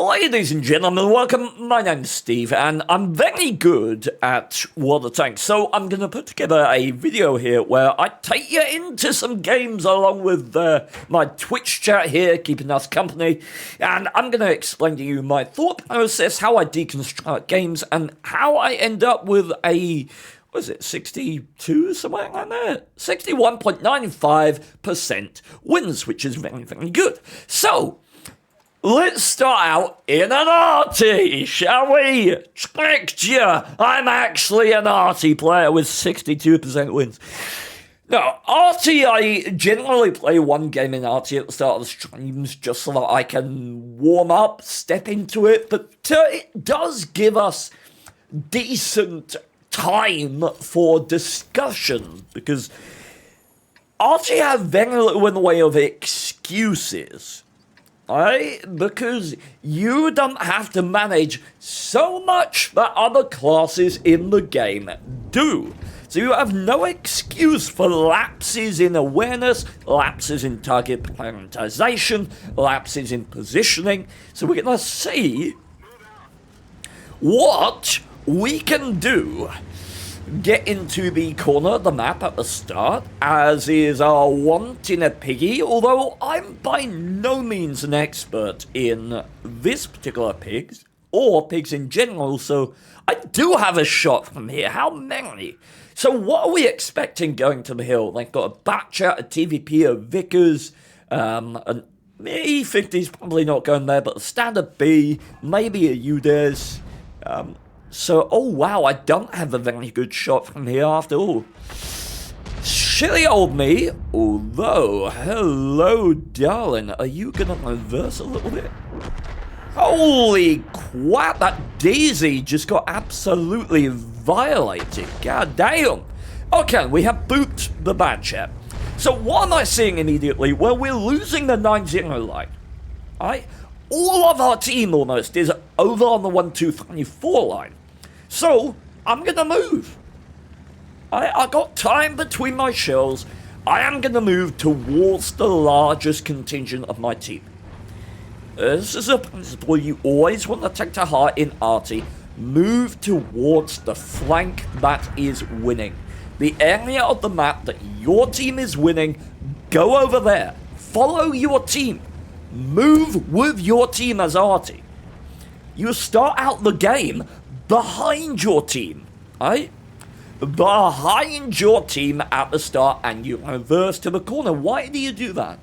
Ladies and gentlemen, welcome. My name's Steve, and I'm very good at World of Tanks, so I'm going to put together a video here where I take you into some games along with my Twitch chat here, keeping us company, and I'm going to explain to you my thought process, how I deconstruct games, and how I end up with a... what is it, 62, somewhere like that? 61.95% wins, which is very, very good. So, let's start out in an arty, shall we? Tricked you! I'm actually an arty player with 62% wins. Now, arty, I generally play one game in arty at the start of the streams just so that I can warm up, step into it, but it does give us decent time for discussion, because arty have very little in the way of excuses. Because you don't have to manage so much that other classes in the game do. So you have no excuse for lapses in awareness, lapses in target prioritization, lapses in positioning. So we're going to see what we can do. Get into the corner of the map at the start, as is our want in a piggy, although I'm by no means an expert in this particular pigs, or pigs in general, so I do have a shot from here. How many? So what are we expecting going to the hill? They've got a Batchat, a TVP, a Vickers, an E50's probably not going there, but a standard B, maybe a UDES, So, oh wow, I don't have a very good shot from here after all. Shitty old me, although, hello darling, are you gonna reverse a little bit? Holy crap, that Daisy just got absolutely violated, god damn. Okay, we have booped the Batchat. So what am I seeing immediately? Well, we're losing the 9-0 line, alright? All of our team almost is over on the 1-2-3-4 line. So, I'm going to move. I got time between my shells. I am going to move towards the largest contingent of my team. This is a principle you always want to take to heart in arty. Move towards the flank that is winning. The area of the map that your team is winning, go over there. Follow your team. Move with your team as arty. You start out the game behind your team, right? Behind your team at the start, and you reverse to the corner. Why do you do that?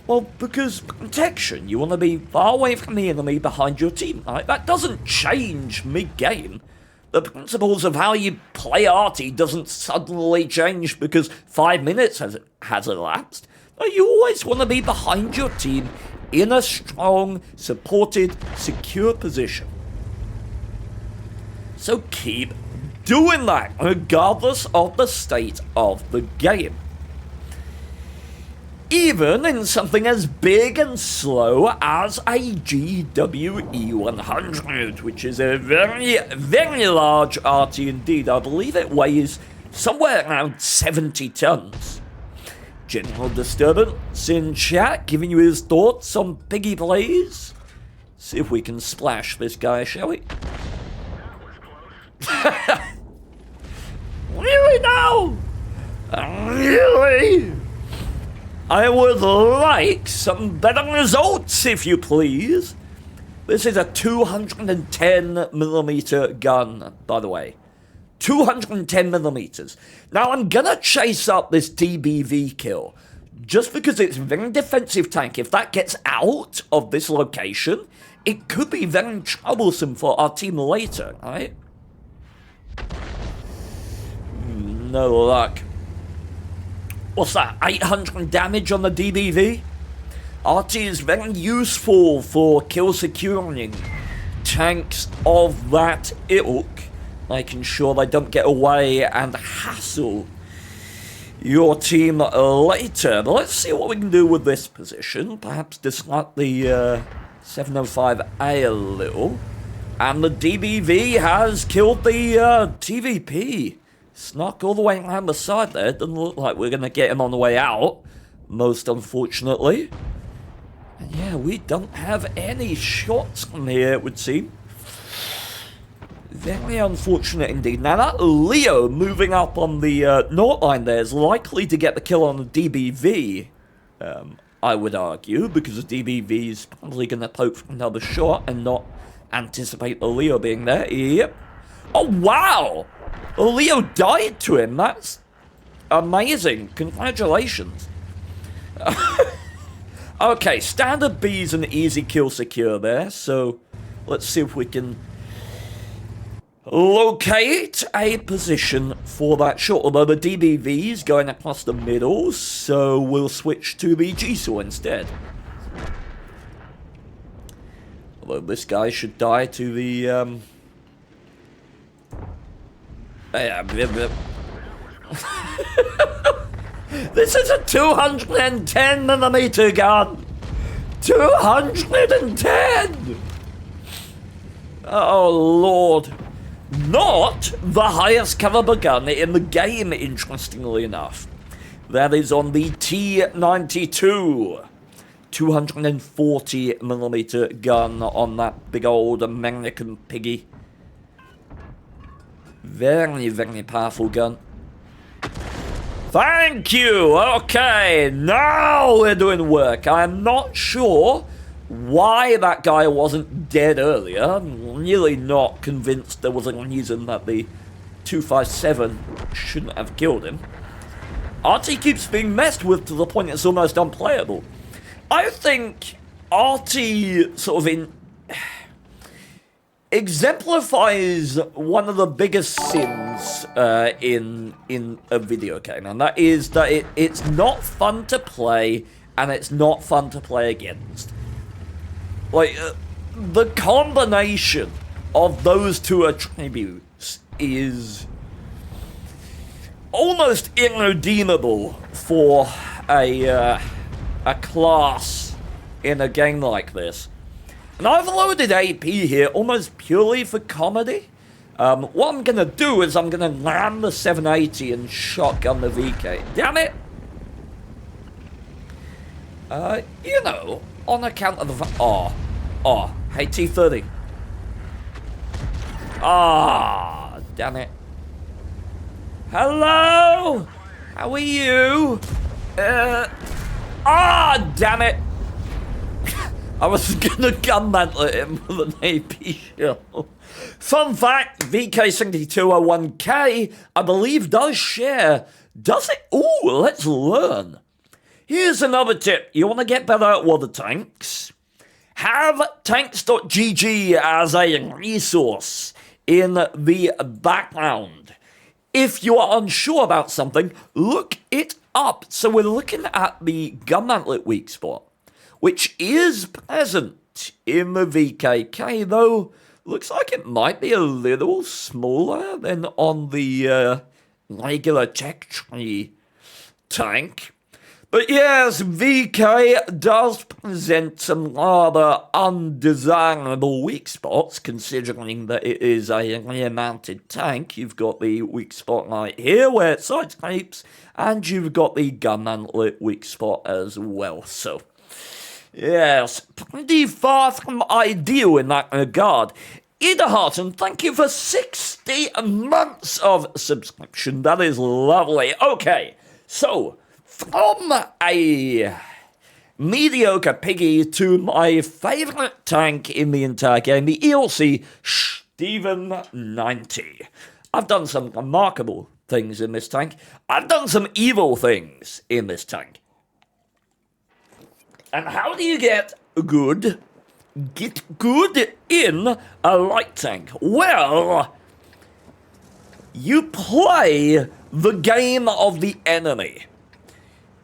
Well, because protection. You want to be far away from the enemy behind your team, right? That doesn't change mid-game. The principles of how you play arty doesn't suddenly change because 5 minutes has elapsed. No, you always want to be behind your team in a strong, supported, secure position. So keep doing that, regardless of the state of the game. Even in something as big and slow as a GWE100, which is a very, very large arty indeed. I believe it weighs somewhere around 70 tons. General disturbance in chat, giving you his thoughts on piggy plays. See if we can splash this guy, shall we? Really now? Really? I would like some better results, if you please. This is a 210mm gun, by the way. 210mm. Now, I'm gonna chase up this TBV kill, just because it's a very defensive tank. If that gets out of this location, it could be very troublesome for our team later, right? No luck. What's that, 800 damage on the DBV? RT is very useful for kill securing tanks of that ilk, making sure they don't get away and hassle your team later. But let's see what we can do with this position. Perhaps disrupt the 705A a little. And the DBV has killed the TVP. Snuck all the way around the side there. Doesn't look like we're going to get him on the way out, most unfortunately. And yeah, we don't have any shots from here, it would seem. Very unfortunate indeed. Now that Leo moving up on the north line there is likely to get the kill on the DBV, I would argue, because the DBV is probably going to poke for another shot and not anticipate the Leo being there. Yep. Oh, wow! Leo died to him. That's amazing. Congratulations. Okay, standard B's an easy kill secure there, so let's see if we can locate a position for that shot. Although the DBV is going across the middle, so we'll switch to the G-Saw instead. Although this guy should die to the, This is a 210mm gun! 210! Oh, Lord. Not the highest caliber gun in the game, interestingly enough. That is on the T92. 240mm gun on that big old American piggy. Very, very powerful gun. Thank you! Okay, now we're doing work. I'm not sure why that guy wasn't dead earlier. I'm really not convinced there was a reason that the 257 shouldn't have killed him. RT keeps being messed with to the point it's almost unplayable. I think RT sort of exemplifies one of the biggest sins in a video game, and that is that it's not fun to play and it's not fun to play against. Like, the combination of those two attributes is almost irredeemable for a class in a game like this. And I've loaded AP here almost purely for comedy. What I'm gonna do is I'm gonna land the 780 and shotgun the VK. Damn it! You know, on account of the... hey, T30. Damn it. Hello? How are you? Damn it. I was gonna gunmantle him with an AP shell. Fun fact, VK7201K, I believe, does share. Does it? Ooh, let's learn. Here's another tip. You want to get better at water tanks? Have tanks.gg as a resource in the background. If you are unsure about something, look it up. So we're looking at the gunmantlet weak spot, which is present in the VKK, though looks like it might be a little smaller than on the regular check tree tank. But yes, VK does present some rather undesirable weak spots, considering that it is a rear-mounted tank. You've got the weak spot right here, where it sidescrapes, and you've got the gunmantlet weak spot as well, so... yes, pretty far from ideal in that regard. Ida Harton, thank you for 60 months of subscription. That is lovely. Okay, so... from a mediocre piggy to my favourite tank in the entire game, the ELC Steven 90. I've done some remarkable things in this tank. I've done some evil things in this tank. And how do you get good in a light tank? Well, you play the game of the enemy.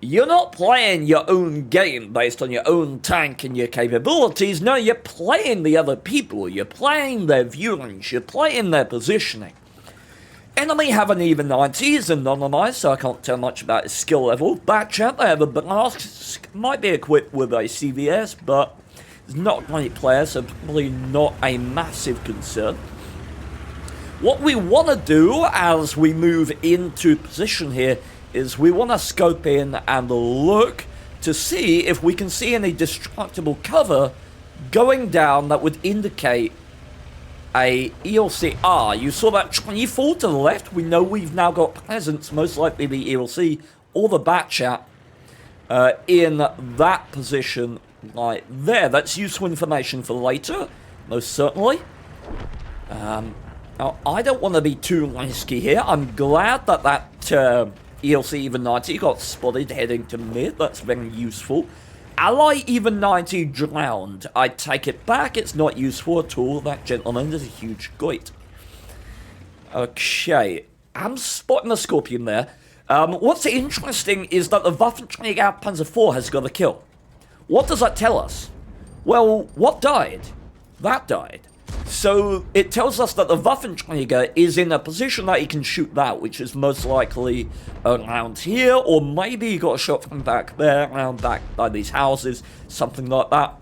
You're not playing your own game based on your own tank and your capabilities. No, you're playing the other people. You're playing their viewings. You're playing their positioning. Enemy have an even 90. He's anonymized, so I can't tell much about his skill level. Backchat, they have a blast. Might be equipped with a CVS, but he's not a great player, so probably not a massive concern. What we want to do as we move into position here is we want to scope in and look to see if we can see any destructible cover going down that would indicate a ELC. You saw that tree fall to the left. We know we've now got presence, most likely the ELC or the Batchat, in that position right there. That's useful information for later, most certainly. Now, I don't want to be too risky here. I'm glad that ELC even 90 got spotted heading to mid. That's very useful. Ally even 90 drowned. I take it back. It's not useful at all. That gentleman is a huge goit. Okay. I'm spotting a Scorpion there. What's interesting is that the Waffenträger Panzer IV has got a kill. What does that tell us? Well, what died? That died. So it tells us that the Waffenträger is in a position that he can shoot that, which is most likely around here, or maybe he got a shot from back there, around back by these houses, something like that.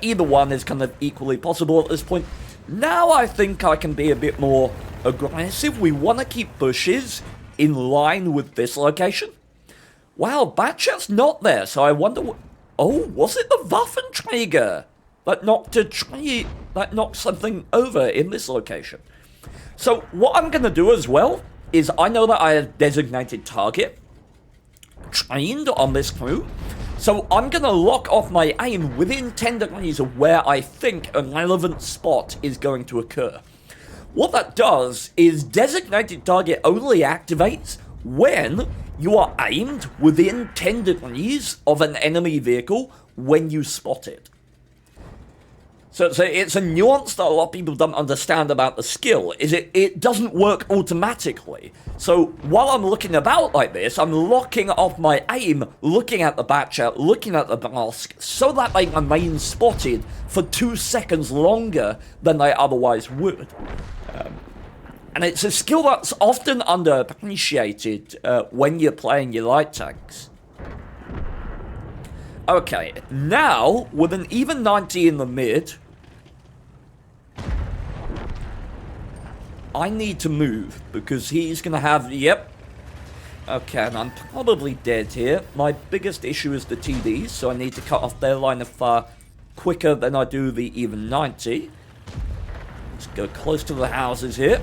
Either one is kind of equally possible at this point. Now I think I can be a bit more aggressive. We want to keep bushes in line with this location. Wow, Batchat's not there, so I wonder what... Oh, was it the Waffenträger that knocked a tree, that knocked something over in this location? So what I'm going to do as well is I know that I have designated target trained on this crew. So I'm going to lock off my aim within 10 degrees of where I think a relevant spot is going to occur. What that does is designated target only activates when you are aimed within 10 degrees of an enemy vehicle when you spot it. So it's a nuance that a lot of people don't understand about the skill, is it doesn't work automatically. So while I'm looking about like this, I'm locking off my aim, looking at the Batchat, looking at the mask, so that they remain spotted for 2 seconds longer than they otherwise would. And it's a skill that's often underappreciated when you're playing your light tanks. Okay, now, with an even 90 in the mid, I need to move, because he's going to have... Yep. Okay, and I'm probably dead here. My biggest issue is the TDs, so I need to cut off their line of fire quicker than I do the even 90. Let's go close to the houses here.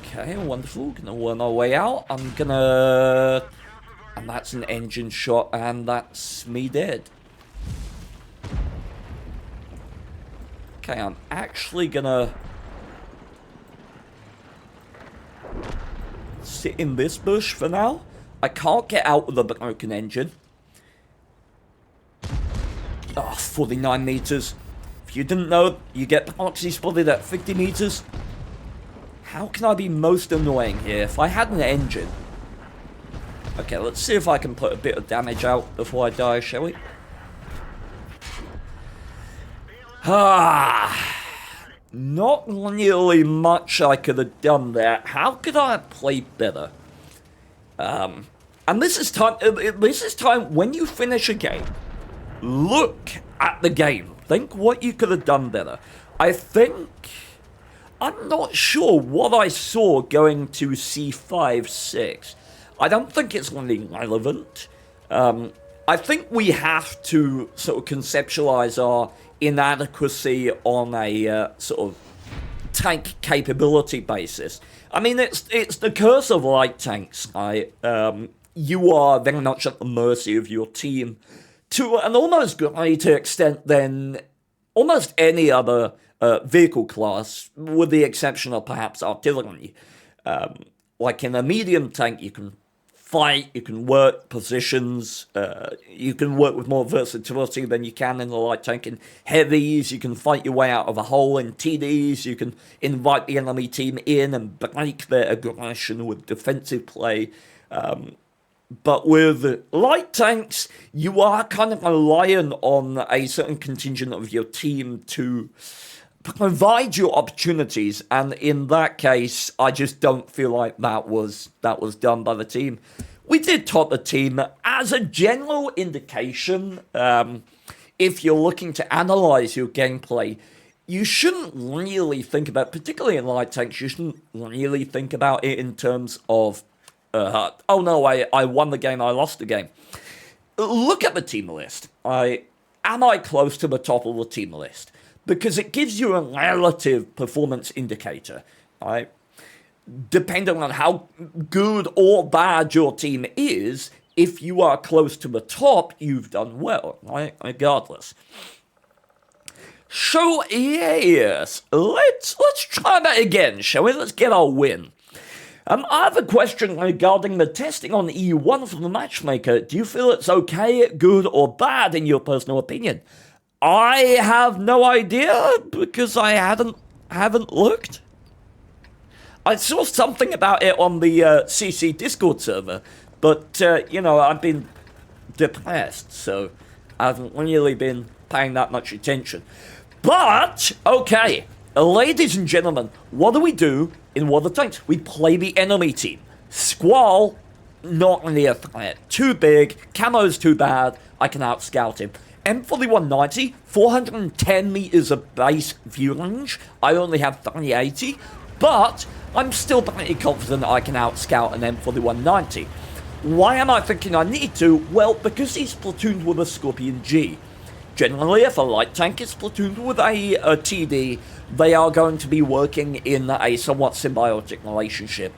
Okay, wonderful. Gonna worm our way out. I'm gonna... And that's an engine shot, and that's me dead. Okay, I'm actually gonna... sit in this bush for now. I can't get out with a broken engine. Oh, 49 meters. If you didn't know, you get proxy spotted at 50 meters. How can I be most annoying here? If I had an engine... Okay, let's see if I can put a bit of damage out before I die, shall we? Not really much I could have done there. How could I have played better? And this is time when you finish a game, look at the game. Think what you could have done better. I'm not sure what I saw going to C5, 6. I don't think it's really relevant. I think we have to sort of conceptualize our inadequacy on a sort of tank capability basis. I mean, it's the curse of light tanks, right? You are very much at the mercy of your team to an almost greater extent than almost any other vehicle class, with the exception of perhaps artillery. Like in a medium tank, you can fight, you can work positions, you can work with more versatility than you can in the light tank. In heavies, you can fight your way out of a hole. In TDs, you can invite the enemy team in and break their aggression with defensive play. But with light tanks, you are kind of relying on a certain contingent of your team to provide you opportunities, and in that case, I just don't feel like that was done by the team. We did top the team. As a general indication, if you're looking to analyze your gameplay, you shouldn't really think about, particularly in light tanks, you shouldn't really think about it in terms of Oh no, I won the game, I lost the game. Look at the team list. Am I close to the top of the team list? Because it gives you a relative performance indicator, right? Depending on how good or bad your team is, if you are close to the top, you've done well, right? Regardless. So, yes, let's try that again, shall we? Let's get our win. I have a question regarding the testing on E1 from the matchmaker. Do you feel it's okay, good, or bad in your personal opinion? I have no idea because I haven't looked. I saw something about it on the CC Discord server, but you know, I've been depressed, so I haven't really been paying that much attention. But okay, ladies and gentlemen, what do we do in World of Tanks? We play the enemy team. Squall, not really a threat. Too big, camo's too bad, I can out-scout him. M4190, 410 meters of base view range. I only have 380, but I'm still pretty confident I can out-scout an M4190. Why am I thinking I need to? Well, because he's platooned with a Scorpion G. Generally, if a light tank is platooned with a TD, they are going to be working in a somewhat symbiotic relationship.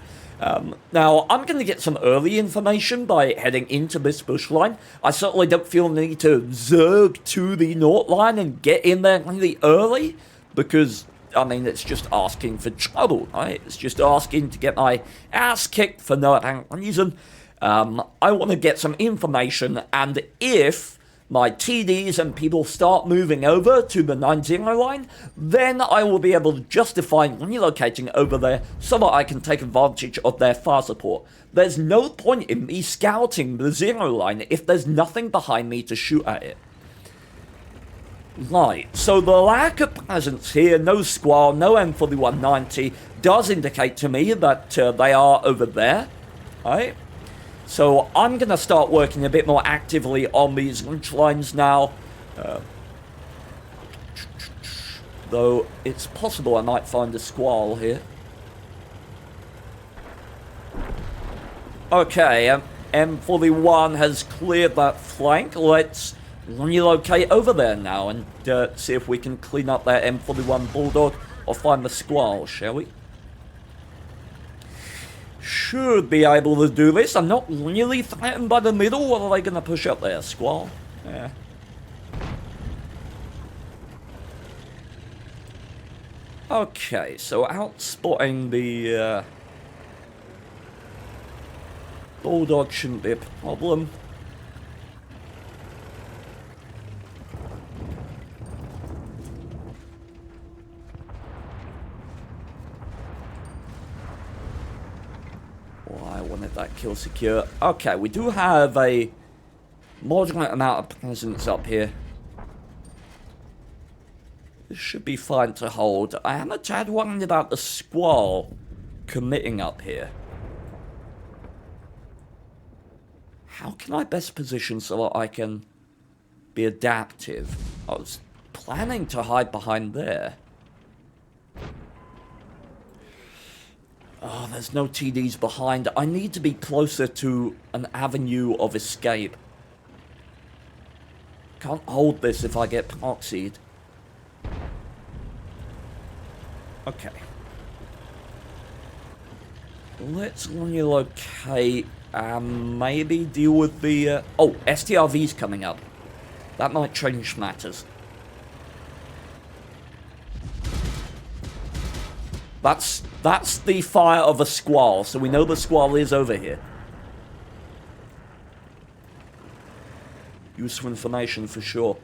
Now, I'm going to get some early information by heading into this bush line. I certainly don't feel the need to zerg to the north line and get in there really early, because, I mean, it's just asking for trouble, right? It's just asking to get my ass kicked for no apparent reason. I want to get some information, and if my TDs and people start moving over to the 9-0 line, then I will be able to justify relocating over there so that I can take advantage of their fire support. There's no point in me scouting the 0 line if there's nothing behind me to shoot at it. Right, so the lack of presence here, no Squall, no M4190, does indicate to me that they are over there, right? So I'm going to start working a bit more actively on these lunch lines now. Though it's possible I might find a Squall here. Okay, M41 has cleared that flank. Let's relocate over there now and see if we can clean up that M41 Bulldog or find the Squall, shall we? Should be able to do this. I'm not really threatened by the middle. What are they going to push up there? Squall? Yeah. Okay, so outspotting the Bulldog shouldn't be a problem. I wanted that kill secure. Okay, we do have a moderate amount of presence up here. This should be fine to hold. I am a tad worried about the Squall committing up here. How can I best position so that I can be adaptive? I was planning to hide behind there. Oh, there's no TDs behind. I need to be closer to an avenue of escape. Can't hold this if I get proxied. Okay. Let's relocate and maybe deal with the... oh, STRV's coming up. That might change matters. That's the fire of a Squall, so we know the Squall is over here. Useful information for sure.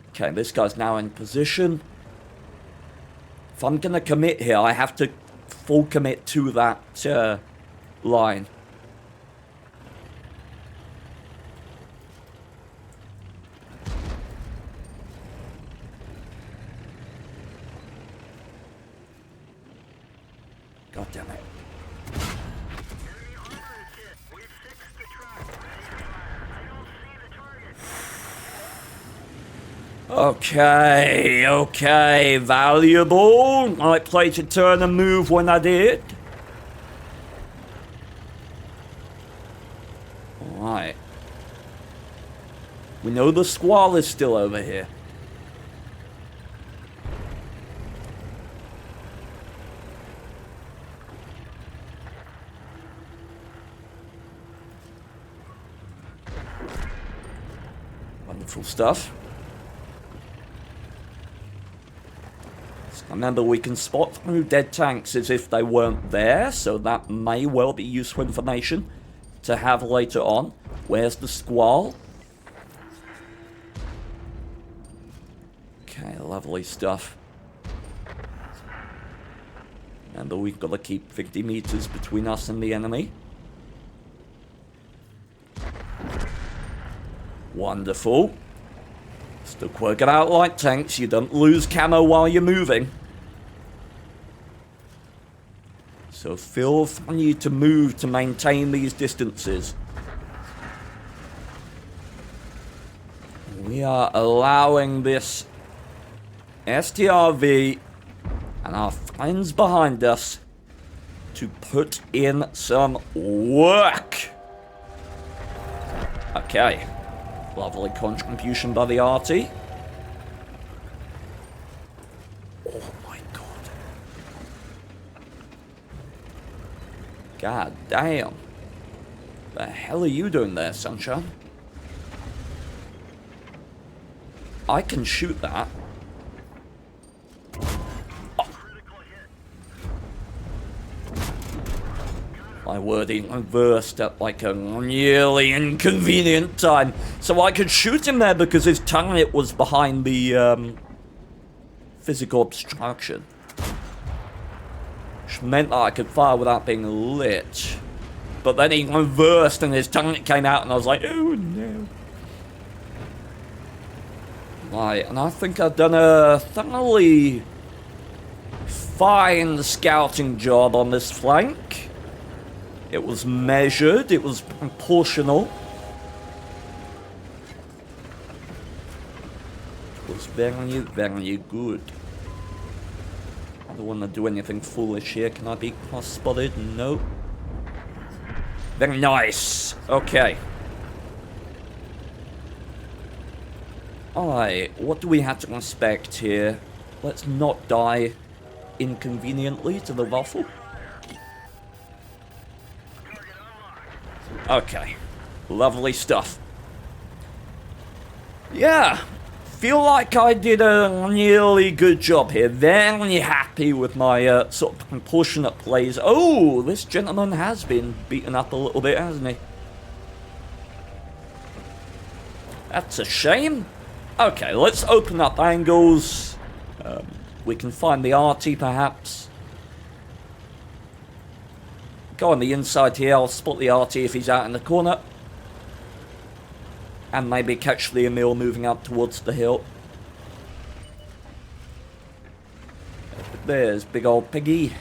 Okay, this guy's now in position. If I'm gonna commit here, I have to full commit to that line. God damn it. Okay, valuable. I played to turn and move when I did. We know the squall is still over here. Wonderful stuff. So remember, we can spot through dead tanks as if they weren't there, so that may well be useful information to have later on. Where's the squall? Okay, lovely stuff. Remember, we've got to keep 50 meters between us and the enemy. Wonderful. Still working out like tanks. You don't lose camo while you're moving. So feel free to move to maintain these distances. We are allowing this STRV and our friends behind us to put in some work. Okay. Lovely contribution by the RT. Oh my god. God damn. The hell are you doing there, sunshine? I can shoot that. My word, he reversed at like a really inconvenient time. So I could shoot him there because his target was behind the physical obstruction. Which meant that I could fire without being lit. But then he reversed and his target came out and I was like, oh no. Right, and I think I've done a thoroughly fine scouting job on this flank. It was measured, it was proportional. It was very, very good. I don't want to do anything foolish here. Can I be cross-spotted? No. Very nice. Okay. Alright, what do we have to expect here? Let's not die inconveniently to the waffle. Okay, lovely stuff. Yeah, feel like I did a really good job here. Very happy with my sort of proportionate plays. Oh, this gentleman has been beaten up a little bit, hasn't he? That's a shame. Okay, let's open up angles. We can find the RT perhaps. Go on the inside here, I'll spot the RT if he's out in the corner. And maybe catch the Emil moving up towards the hill. There's big old piggy.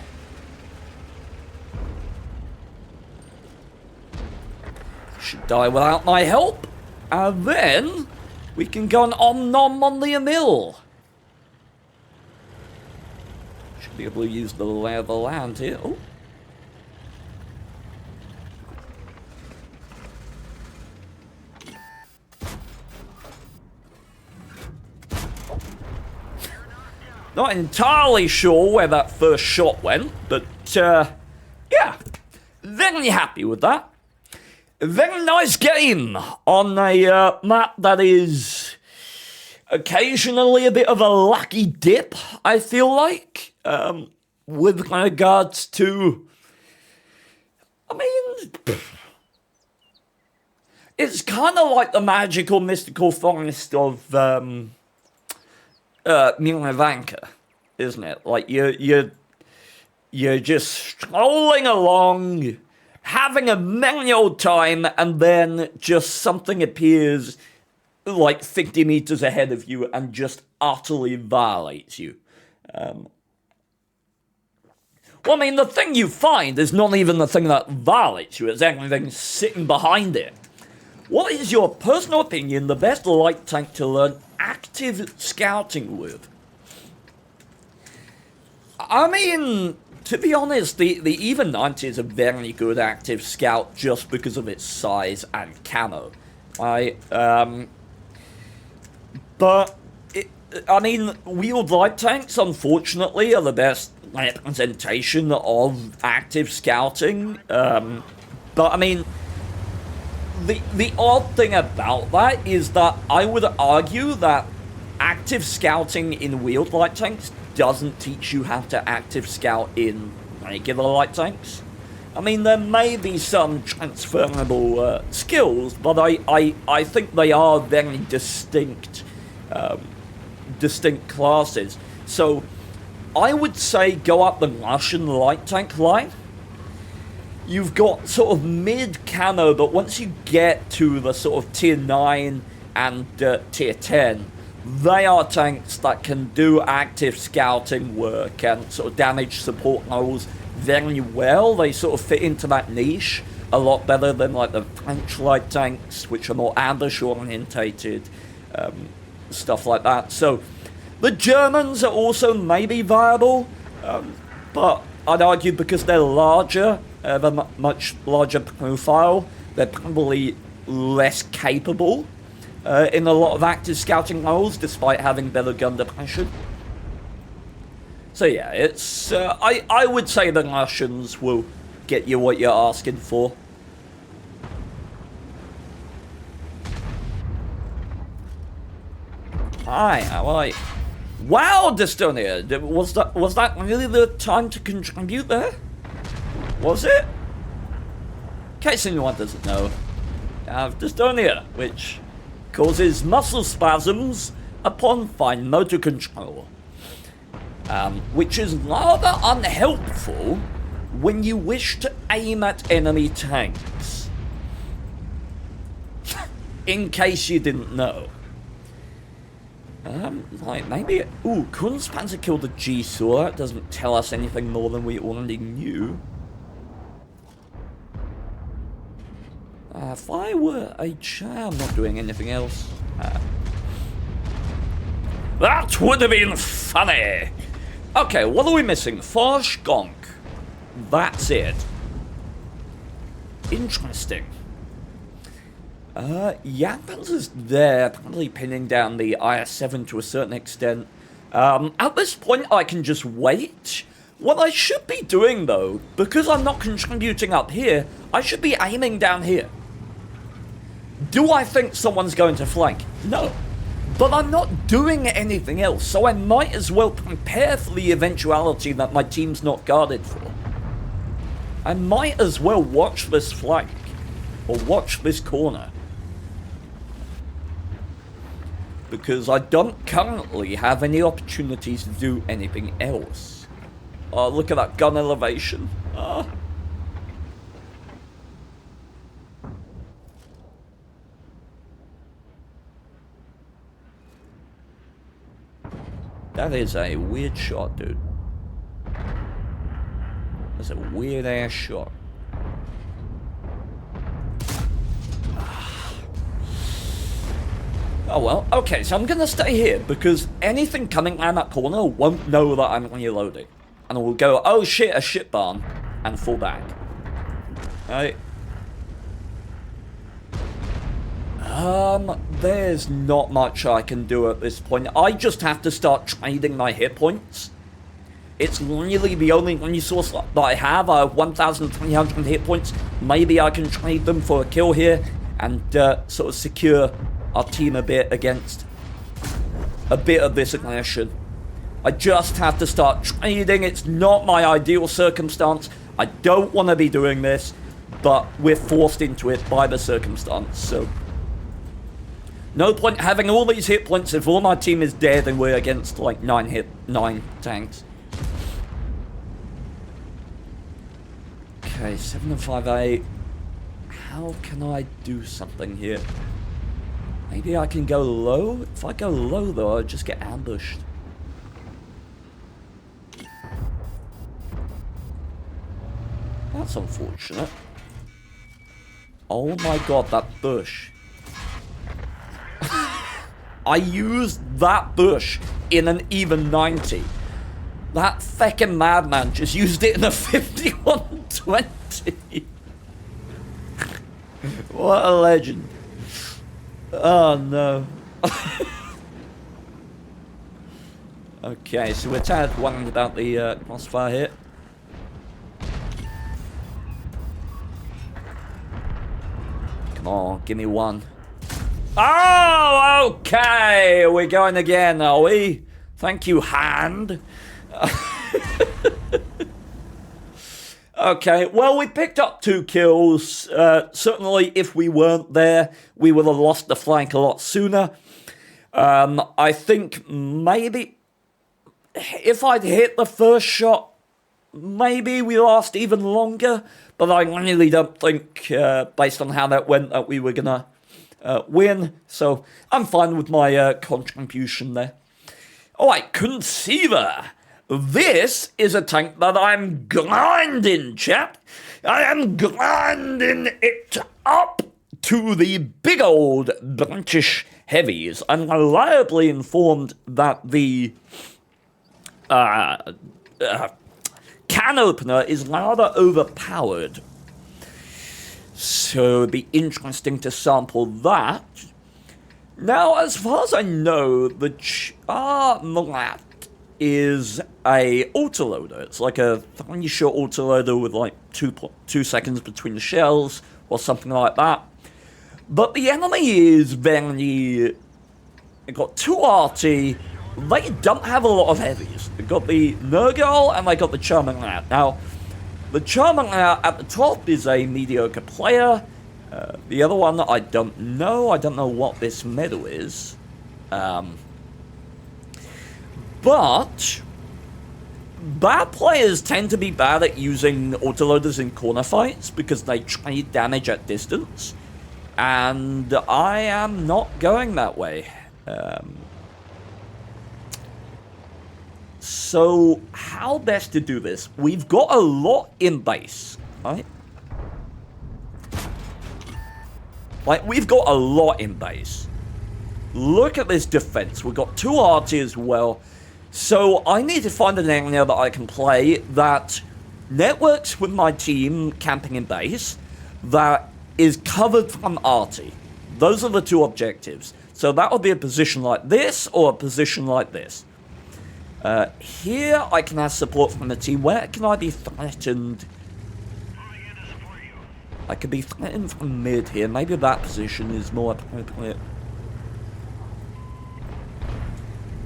Should die without my help. And then we can go and om-nom on the Emil. Should be able to use the lay of the land here. Oh. Not entirely sure where that first shot went, but yeah, very happy with that. Very nice game on a map that is occasionally a bit of a lucky dip, I feel like, with regards to, I mean, it's kind of like the magical, mystical forest of Milavanka, isn't it? Like you're just strolling along, having a merry old time, and then just something appears like 50 meters ahead of you and just utterly violates you. Well, I mean, the thing you find is not even the thing that violates you, it's everything sitting behind it. What is your personal opinion the best light tank to learn active scouting with? I mean, to be honest, the Even 90 is a very good active scout just because of its size and camo. But, I mean, wheeled light tanks, unfortunately, are the best representation of active scouting. But, I mean, the odd thing about that is that I would argue that active scouting in wheeled light tanks doesn't teach you how to active scout in regular light tanks. I mean, there may be some transferable skills, but I think they are very distinct classes. So I would say go up the Russian light tank line. You've got sort of mid-camo, but once you get to the sort of tier 9 and tier 10, they are tanks that can do active scouting work and sort of damage support roles very well. They sort of fit into that niche a lot better than like the French light tanks, which are more ambush orientated, stuff like that. So the Germans are also maybe viable, but I'd argue because they're larger, have a much larger profile, they're probably less capable in a lot of active scouting roles, despite having better gun depression. So yeah, it's I would say the Russians will get you what you're asking for. Hi, how are you? Wow, Dystonia, was that really the time to contribute there? Was it? In case anyone doesn't know, I have dystonia, which causes muscle spasms upon fine motor control, which is rather unhelpful when you wish to aim at enemy tanks. In case you didn't know. Like maybe... Ooh, Kunstpanzer killed the G-Saw. That doesn't tell us anything more than we already knew. If I were a I'm not doing anything else. That would have been funny! Okay, what are we missing? Forschgonk. That's it. Interesting. Japan's there, probably pinning down the IS-7 to a certain extent. At this point, I can just wait. What I should be doing, though, because I'm not contributing up here, I should be aiming down here. Do I think someone's going to flank? No. But I'm not doing anything else, so I might as well prepare for the eventuality that my team's not guarded for. I might as well watch this flank, or watch this corner. Because I don't currently have any opportunities to do anything else. Oh, look at that gun elevation. That is a weird shot, dude. That's a weird ass shot. Oh well, okay, so I'm gonna stay here because anything coming around that corner won't know that I'm reloading. And we'll go, oh shit, a shit barn, and fall back. Right. There's not much I can do at this point. I just have to start trading my hit points. It's really the only resource that I have. I have 1,300 hit points. Maybe I can trade them for a kill here and sort of secure our team a bit against a bit of this aggression. I just have to start trading. It's not my ideal circumstance. I don't want to be doing this, but we're forced into it by the circumstance, so... No point having all these hit points if all my team is dead and we're against like 9 tanks. Okay, 7 and 5A. How can I do something here? Maybe I can go low? If I go low though, I'll just get ambushed. That's unfortunate. Oh my god, that bush. I used that bush in an even 90. That feckin' madman just used it in a 5120. What a legend. Oh no. Okay, so we're tad worried about the crossfire here. Come on, give me one. Oh, okay. We're going again, are we? Thank you, hand. Okay, well, we picked up 2 kills. Certainly, if we weren't there, we would have lost the flank a lot sooner. I think maybe if I'd hit the first shot, maybe we last even longer. But I really don't think, based on how that went, that we were gonna win. So I'm fine with my contribution there. Alright, Conceiver. This is a tank that I'm grinding, chat. I am grinding it up to the big old British heavies. I'm reliably informed that the can opener is rather overpowered. So it'd be interesting to sample that. Now, as far as I know, the Charmalat is a autoloader. It's like a 3-shot autoloader with like 2 seconds between the shells or something like that. But the enemy is very... They've got 2 RT. They don't have a lot of heavies. They've got the Nurgle and they got the Charmalat. Now, the Charmalat at the top is a mediocre player. The other one I don't know. I don't know what this medal is. But bad players tend to be bad at using autoloaders in corner fights because they trade damage at distance. And I am not going that way. So how best to do this? We've got a lot in base, right? Like, we've got a lot in base. Look at this defense. We've got 2 RT as well. So I need to find an area that I can play that networks with my team camping in base that is covered from RT. Those are the 2 objectives. So that would be a position like this or a position like this. Here I can have support from the team. Where can I be threatened? I could be threatened from mid here. Maybe that position is more appropriate.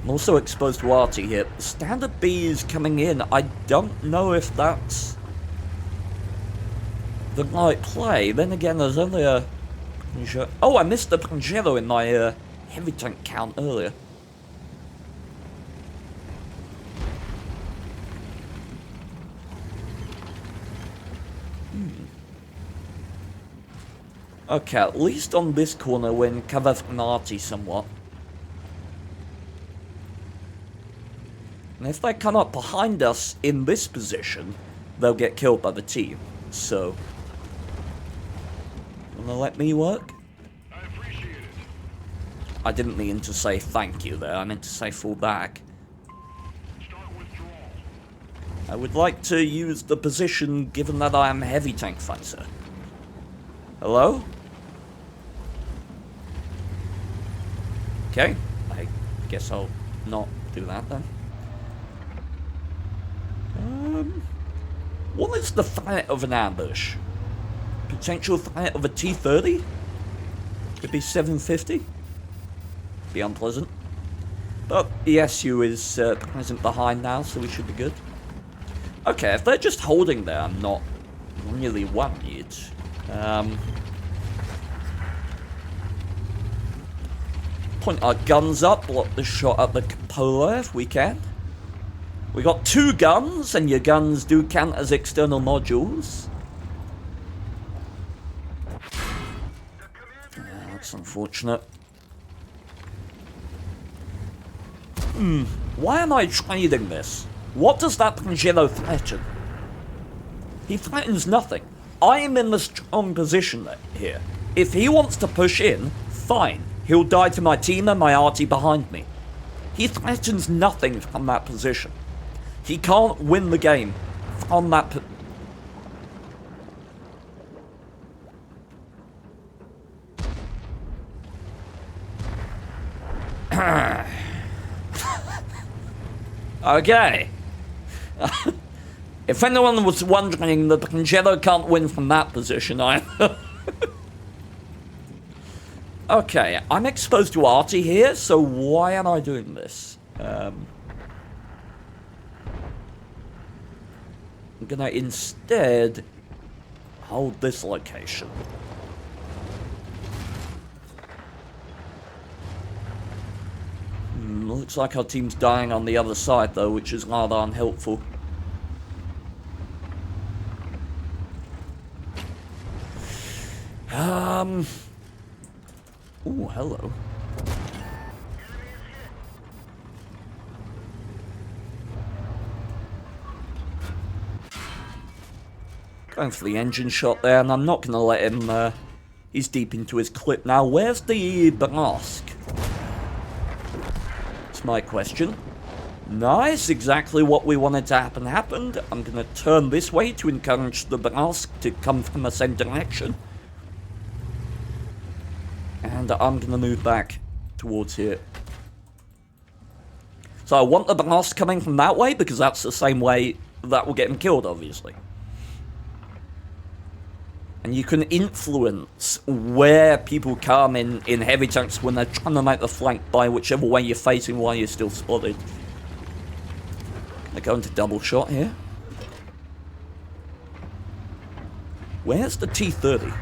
I'm also exposed to RT here. Standard B is coming in. I don't know if that's the right play. Then again, there's only a... Oh, I missed the Pangelo in my heavy tank count earlier. Okay, at least on this corner we're in cover from RT somewhat. And if they come up behind us in this position, they'll get killed by the team. So, wanna let me work? I appreciate it. I didn't mean to say thank you there, I meant to say fall back. Start withdrawal. I would like to use the position given that I am a heavy tank fighter. Hello? Okay, I guess I'll not do that then. What is the threat of an ambush? Potential threat of a T-30? Could be 750? Be unpleasant. But the SU is present behind now, so we should be good. Okay, if they're just holding there, I'm not really worried. Point our guns up, block the shot at the cupola if we can. We got 2 guns, and your guns do count as external modules. That's unfortunate. Why am I trading this? What does that Pangelo threaten? He threatens nothing. I am in the strong position here. If he wants to push in, fine. He'll die to my team and my RT behind me. He threatens nothing from that position. He can't win the game from that Okay. If anyone was wondering, the Congetto can't win from that position either. Okay, I'm exposed to Artie here, so why am I doing this? I'm gonna instead hold this location. Looks like our team's dying on the other side though, which is rather unhelpful. Ooh, hello. Going for the engine shot there, and I'm not going to let him, he's deep into his clip now. Where's the Barask? That's my question. Nice, exactly what we wanted to happen happened. I'm going to turn this way to encourage the Barask to come from the same direction. And I'm going to move back towards here. So I want the Barask coming from that way, because that's the same way that will get him killed, obviously. And you can influence where people come in heavy tanks when they're trying to make the flank by whichever way you're facing while you're still spotted. They're going to double shot here. Where's the T-30?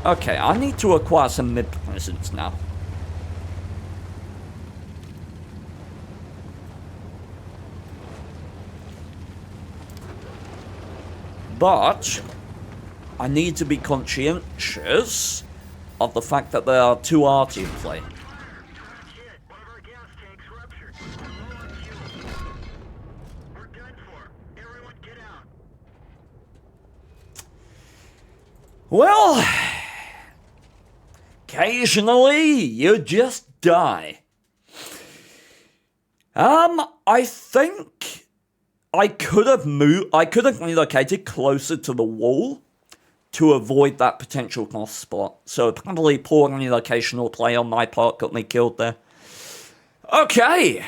Okay, I need to acquire some mid-presence now. But I need to be conscientious of the fact that there are two Artie in play. Well, occasionally you just die. I think I could have relocated closer to the wall to avoid that potential cross spot. So probably poor relocational play on my part got me killed there. Okay,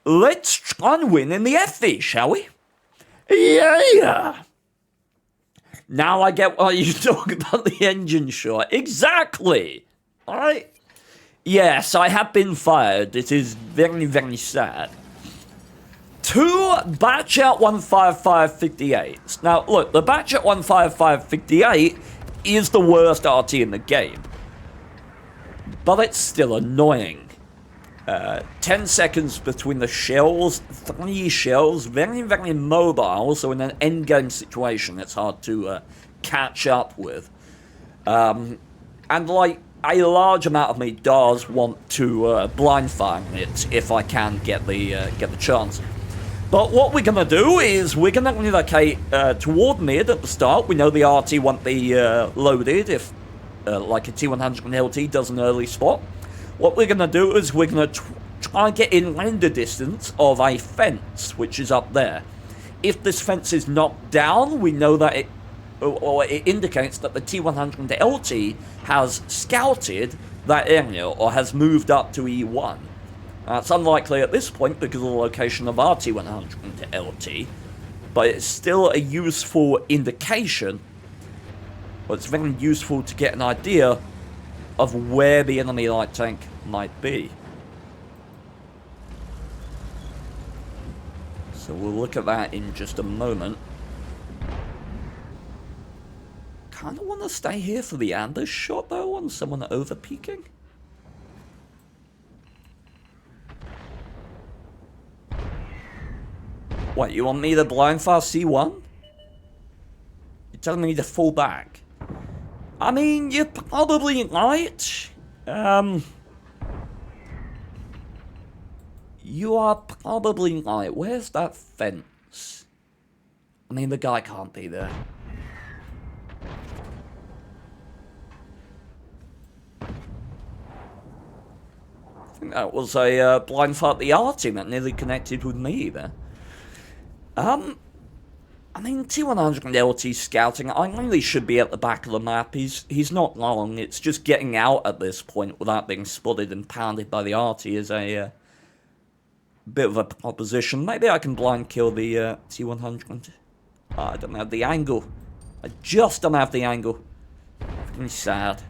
let's try and win in the FV, shall we? Yeah! Now I get why you talk about the engine shot. Exactly! Alright? Yes, I have been fired. It is very, very sad. 2 batch out 15558s. Now, look, the batch out 15558 is the worst RT in the game. But it's still annoying. 10 seconds between the shells, 3 shells, very, very mobile, so in an endgame situation it's hard to catch up with. And like, a large amount of me does want to blind fire it if I can get the chance. But what we're going to do is we're going to relocate toward mid at the start. We know the RT won't be loaded if like a T100 LT does an early spot. What we're going to do is we're going to try and get in render distance of a fence, which is up there. If this fence is knocked down, we know that it indicates that the T100 LT has scouted that area or has moved up to E1. It's unlikely at this point because of the location of our T100 LT, but it's still a useful indication. Well, it's very useful to get an idea of where the enemy light tank might be. So we'll look at that in just a moment. Kind of want to stay here for the ambush shot though on someone over-peaking. What, you want me to blind fire C1? You're telling me to fall back? I mean, you're probably right. You are probably right. Where's that fence? I mean, the guy can't be there. I think that was a blind fire at the R team that nearly connected with me there. I mean, T100 LT scouting, I really should be at the back of the map. He's not long. It's just getting out at this point without being spotted and pounded by the RT is a bit of a proposition. Maybe I can blind kill the T100. I don't have the angle. I just don't have the angle. Fucking sad.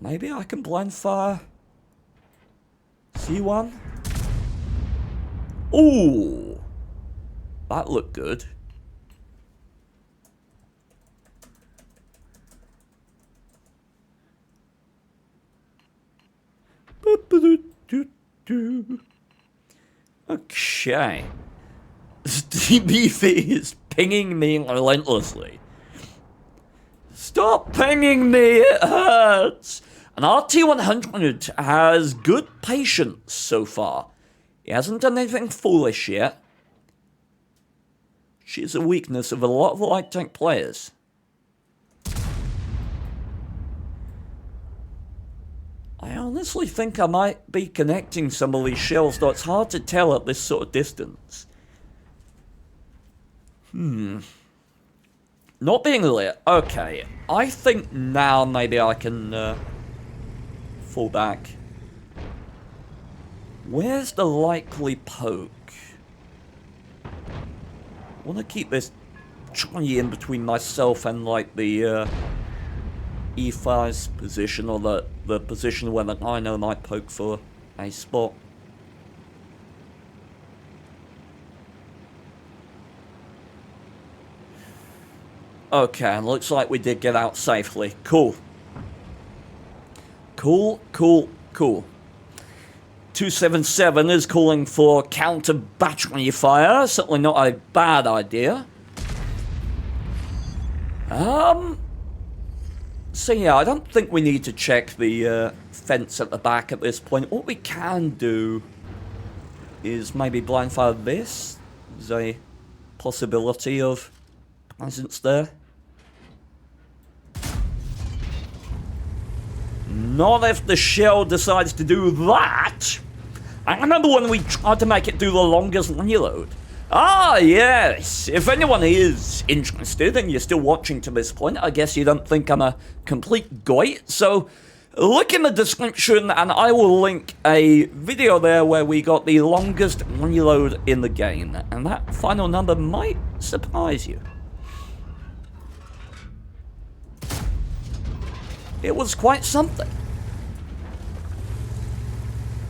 Maybe I can blind fire C1. Ooh, that looked good. Okay. DBV is pinging me relentlessly. Stop pinging me, it hurts. And RT100 has good patience so far. He hasn't done anything foolish yet. Which is a weakness of a lot of light tank players. I honestly think I might be connecting some of these shells, though it's hard to tell at this sort of distance. Not being lit. Okay. I think now maybe I can fall back. Where's the likely poke? I want to keep this trying in between myself and like the E5's position, or the position where the Rhino might poke for a spot. Okay, looks like we did get out safely. Cool. Cool. 277 is calling for counter battery fire. Certainly not a bad idea. So yeah, I don't think we need to check the fence at the back at this point. What we can do is maybe blind fire this. There's a possibility of presence there. Not if the shell decides to do that. I remember when we tried to make it do the longest reload. Ah, yes. If anyone is interested and you're still watching to this point, I guess you don't think I'm a complete goit. So look in the description and I will link a video there where we got the longest reload in the game. And that final number might surprise you. It was quite something.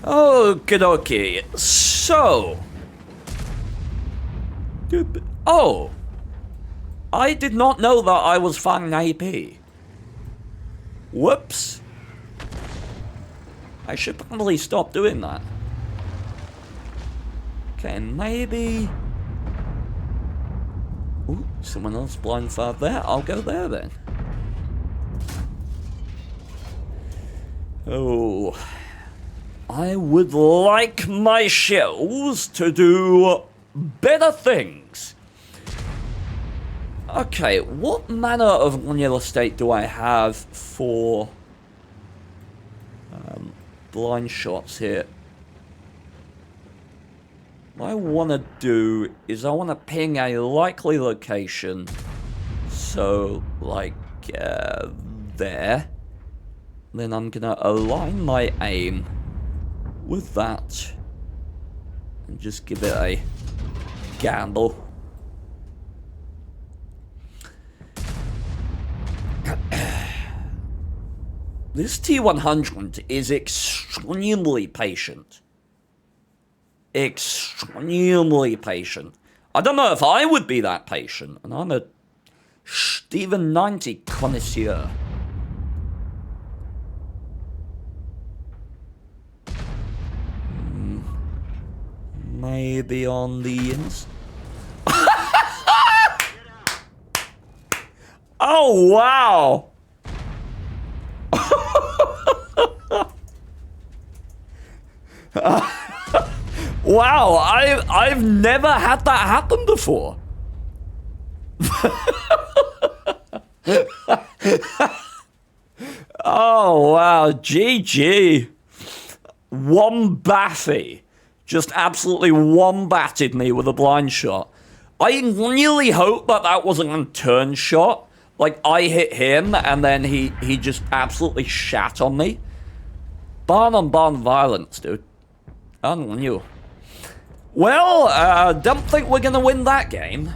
Okie dokie. So. Oh. I did not know that I was firing AP. Whoops. I should probably stop doing that. Okay, maybe. Ooh, someone else blind fired there. I'll go there then. Oh, I would like my shells to do better things. Okay, what manner of real estate do I have for blind shots here? What I want to do is I want to ping a likely location. So, like, there. Then I'm gonna align my aim with that and just give it a gamble. This T100 is extremely patient. Extremely patient. I don't know if I would be that patient, and I'm a Steven 90 connoisseur. Maybe on the ins. Oh wow! Wow, I've never had that happen before. Oh wow, GG. Wombathy. Just absolutely wombatted me with a blind shot. I really hope that that wasn't a turn shot. Like, I hit him, and then he just absolutely shat on me. Barn on barn violence, dude. Unreal. Well, don't think we're gonna win that game.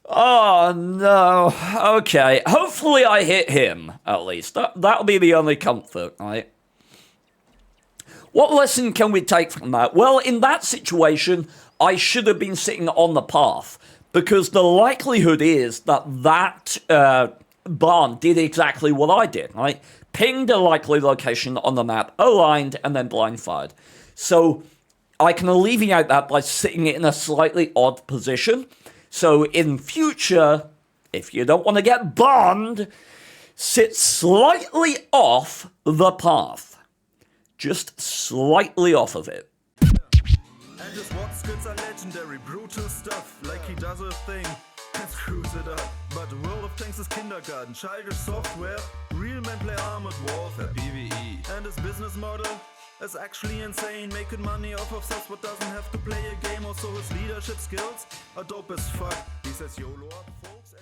Oh, no. Okay. Hopefully I hit him, at least. That'll be the only comfort, right? What lesson can we take from that? Well, in that situation, I should have been sitting on the path, because the likelihood is that that barn did exactly what I did, right? Pinged a likely location on the map, aligned, and then blind fired. So I can alleviate that by sitting in a slightly odd position. So in future, if you don't want to get barned, sit slightly off the path. Just slightly off of it. And his walk skills are legendary, brutal stuff, like he does a thing and screws it up. But the world of tanks is kindergarten, childish software, real men play armored warfare, PvE. And his business model is actually insane, making money off of stuff but doesn't have to play a game. Also his leadership skills are dope as fuck. He says YOLO up, folks.